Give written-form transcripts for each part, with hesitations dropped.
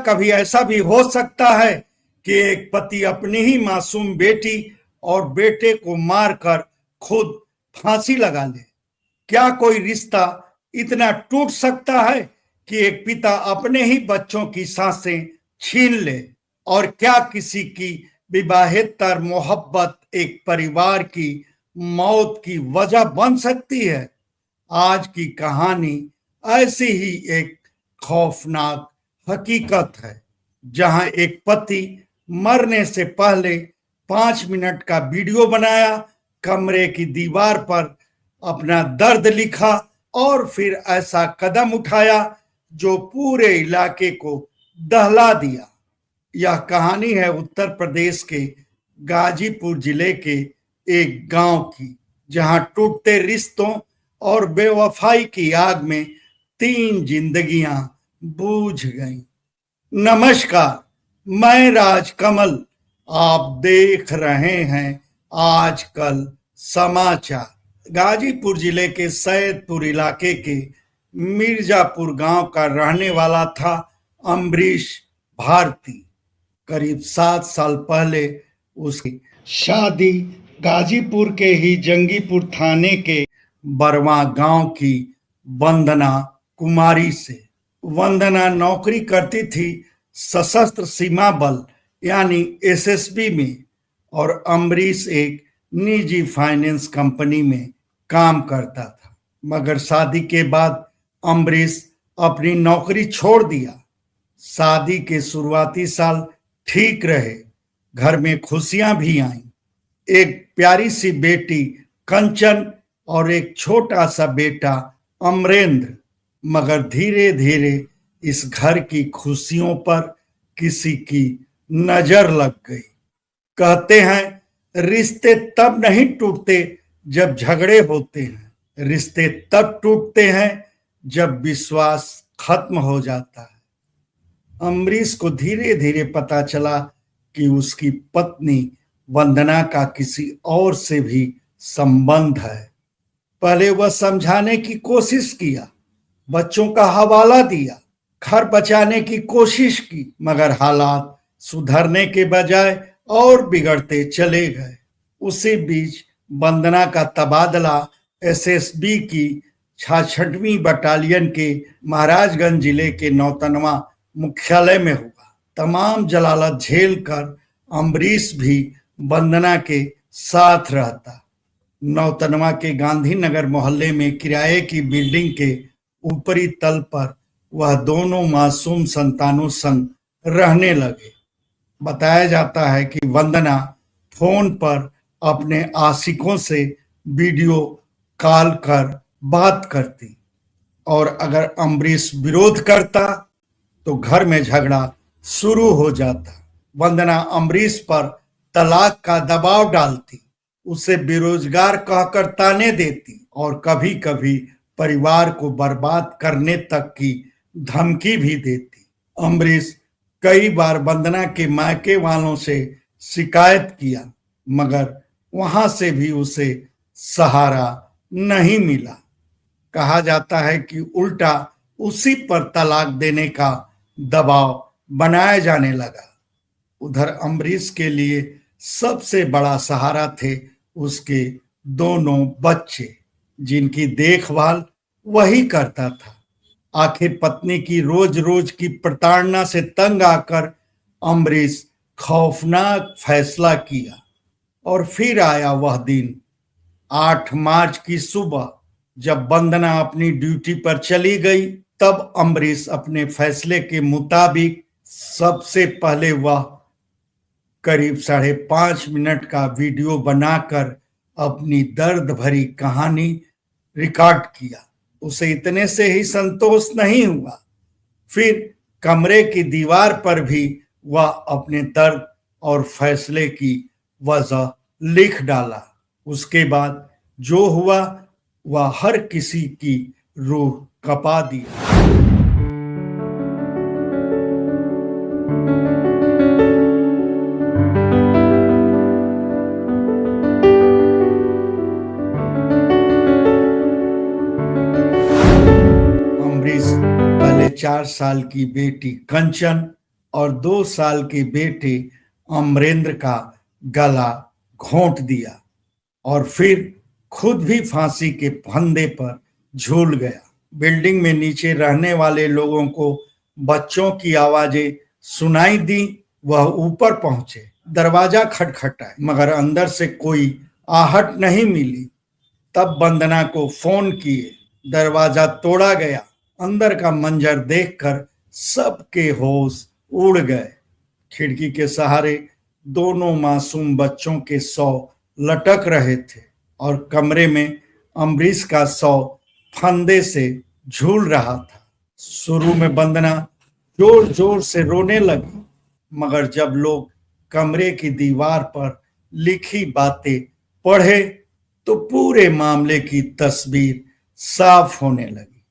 कभी ऐसा भी हो सकता है कि एक पति अपनी ही मासूम बेटी और बेटे को मारकर खुद फांसी लगा ले? क्या कोई रिश्ता इतना टूट सकता है कि एक पिता अपने ही बच्चों की सांसें छीन ले? और क्या किसी की विवाहेतर मोहब्बत एक परिवार की मौत की वजह बन सकती है? आज की कहानी ऐसी ही एक खौफनाक हकीकत है, जहां एक पति मरने से पहले 5 मिनट का वीडियो बनाया, कमरे की दीवार पर अपना दर्द लिखा और फिर ऐसा कदम उठाया जो पूरे इलाके को दहला दिया। यह कहानी है उत्तर प्रदेश के गाजीपुर जिले के एक गांव की, जहां टूटते रिश्तों और बेवफाई की आग में 3 जिंदगियां बूझ गईं। नमस्कार, मैं राजकमल। आप देख रहे हैं आजकल समाचार। गाजीपुर जिले के सैदपुर इलाके के मिर्जापुर गांव का रहने वाला था अम्बरीश भारती। करीब 7 साल पहले उसकी शादी गाजीपुर के ही जंगीपुर थाने के बरवा गांव की वंदना कुमारी से। वंदना नौकरी करती थी सशस्त्र सीमा बल यानी एसएसबी में, और अम्बरीश एक निजी फाइनेंस कंपनी में काम करता था। मगर शादी के बाद अम्बरीश अपनी नौकरी छोड़ दिया। शादी के शुरुआती साल ठीक रहे, घर में खुशियां भी आईं। एक प्यारी सी बेटी कंचन और एक छोटा सा बेटा अमरेंद्र। मगर धीरे धीरे इस घर की खुशियों पर किसी की नजर लग गई। कहते हैं रिश्ते तब नहीं टूटते जब झगड़े होते हैं, रिश्ते तब टूटते हैं जब विश्वास खत्म हो जाता है। अम्बरीश को धीरे धीरे पता चला कि उसकी पत्नी वंदना का किसी और से भी संबंध है। पहले वह समझाने की कोशिश किया, बच्चों का हवाला दिया, घर बचाने की कोशिश की, मगर हालात सुधरने के बजाय और बिगड़ते चले गए। उसी बीच वंदना का तबादला एसएसबी की 66वीं बटालियन के महाराजगंज जिले के नौतनवा मुख्यालय में हुआ। तमाम जलालत झेल कर अम्बरीश भी वंदना के साथ रहता। नौतनवा के गांधीनगर मोहल्ले में किराए की बिल्डिंग के ऊपरी तल पर वह दोनों मासूम संतानों संग रहने लगे। बताया जाता है कि वंदना फोन पर अपने आशिकों से वीडियो कॉल कर बात करती, और अगर अम्बरीश विरोध करता तो घर में झगड़ा शुरू हो जाता। वंदना अम्बरीश पर तलाक का दबाव डालती, उसे बेरोजगार कहकर ताने देती और कभी कभी परिवार को बर्बाद करने तक की धमकी भी देती। अम्बरीश कई बार वंदना के मायके वालों से शिकायत किया, मगर वहां से भी उसे सहारा नहीं मिला। कहा जाता है कि उल्टा उसी पर तलाक देने का दबाव बनाया जाने लगा। उधर अम्बरीश के लिए सबसे बड़ा सहारा थे उसके दोनों बच्चे, जिनकी देखभाल वही करता था। आखिर पत्नी की रोज रोज की प्रताड़ना से तंग आकर अम्बरीश खौफनाक फैसला किया। और फिर आया वह दिन, 8 मार्च की सुबह, जब वंदना अपनी ड्यूटी पर चली गई। तब अम्बरीश अपने फैसले के मुताबिक सबसे पहले वह करीब 5.5 मिनट का वीडियो बनाकर अपनी दर्द भरी कहानी रिकॉर्ड किया। उसे इतने से ही संतोष नहीं हुआ, फिर कमरे की दीवार पर भी वह अपने दर्द और फैसले की वजह लिख डाला। उसके बाद जो हुआ वह हर किसी की रूह कपा दिया। अम्बरीश पहले 4 साल की बेटी कंचन और 2 साल के बेटे अमरेंद्र का गला घोंट दिया और फिर खुद भी फांसी के फंदे पर झूल गया। बिल्डिंग में नीचे रहने वाले लोगों को बच्चों की आवाजें सुनाई दी। वह ऊपर पहुंचे, दरवाजा खटखटाए मगर अंदर से कोई आहट नहीं मिली। तब वंदना को फोन किए, दरवाजा तोड़ा गया। अंदर का मंजर देखकर सबके होश उड़ गए। खिड़की के सहारे दोनों मासूम बच्चों के शव लटक रहे थे और कमरे में अम्बरीश का शव फंदे से झूल रहा था। शुरू में वंदना जोर जोर से रोने लगी, मगर जब लोग कमरे की दीवार पर लिखी बातें पढ़े तो पूरे मामले की तस्वीर साफ होने लगी।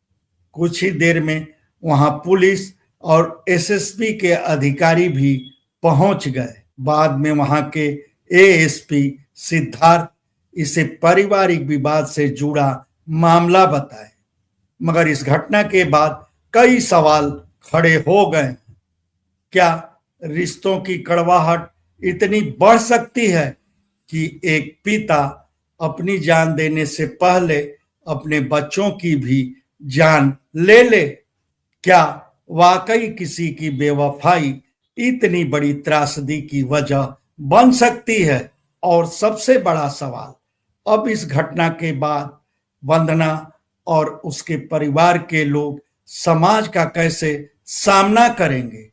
कुछ ही देर में वहां पुलिस और एसएसपी के अधिकारी भी पहुंच गए। बाद में वहां के एएसपी सिद्धार्थ इसे पारिवारिक विवाद से जुड़ा मामला बताए, मगर इस घटना के बाद कई सवाल खड़े हो गए। क्या रिश्तों की कड़वाहट इतनी बढ़ सकती है कि एक पिता अपनी जान देने से पहले अपने बच्चों की भी जान ले ले? क्या वाकई किसी की बेवफाई इतनी बड़ी त्रासदी की वजह बन सकती है? और सबसे बड़ा सवाल, अब इस घटना के बाद वंदना और उसके परिवार के लोग समाज का कैसे सामना करेंगे?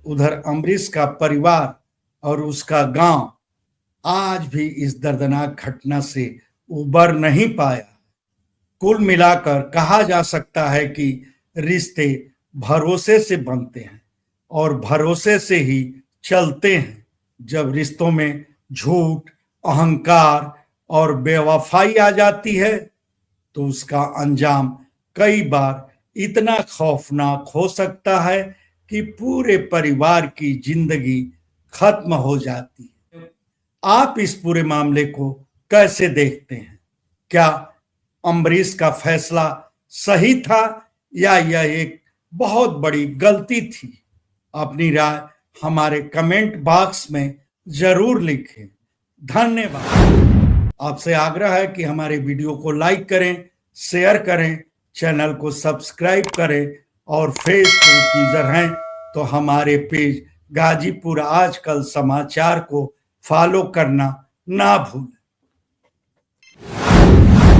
उधर अम्बरीश का परिवार और उसका गांव आज भी इस दर्दनाक घटना से उबर नहीं पाया। कुल मिलाकर कहा जा सकता है कि रिश्ते भरोसे से बनते हैं और भरोसे से ही चलते हैं। जब रिश्तों में झूठ, अहंकार और बेवफाई आ जाती है तो उसका अंजाम कई बार इतना खौफनाक हो सकता है कि पूरे परिवार की जिंदगी खत्म हो जाती है। आप इस पूरे मामले को कैसे देखते हैं? क्या अम्बरीश का फैसला सही था या यह एक बहुत बड़ी गलती थी? अपनी राय हमारे कमेंट बॉक्स में जरूर लिखें। धन्यवाद। आपसे आग्रह है कि हमारे वीडियो को लाइक करें, शेयर करें, चैनल को सब्सक्राइब करें और फेसबुक यूजर हैं तो हमारे पेज गाजीपुर आजकल समाचार को फॉलो करना ना भूलें।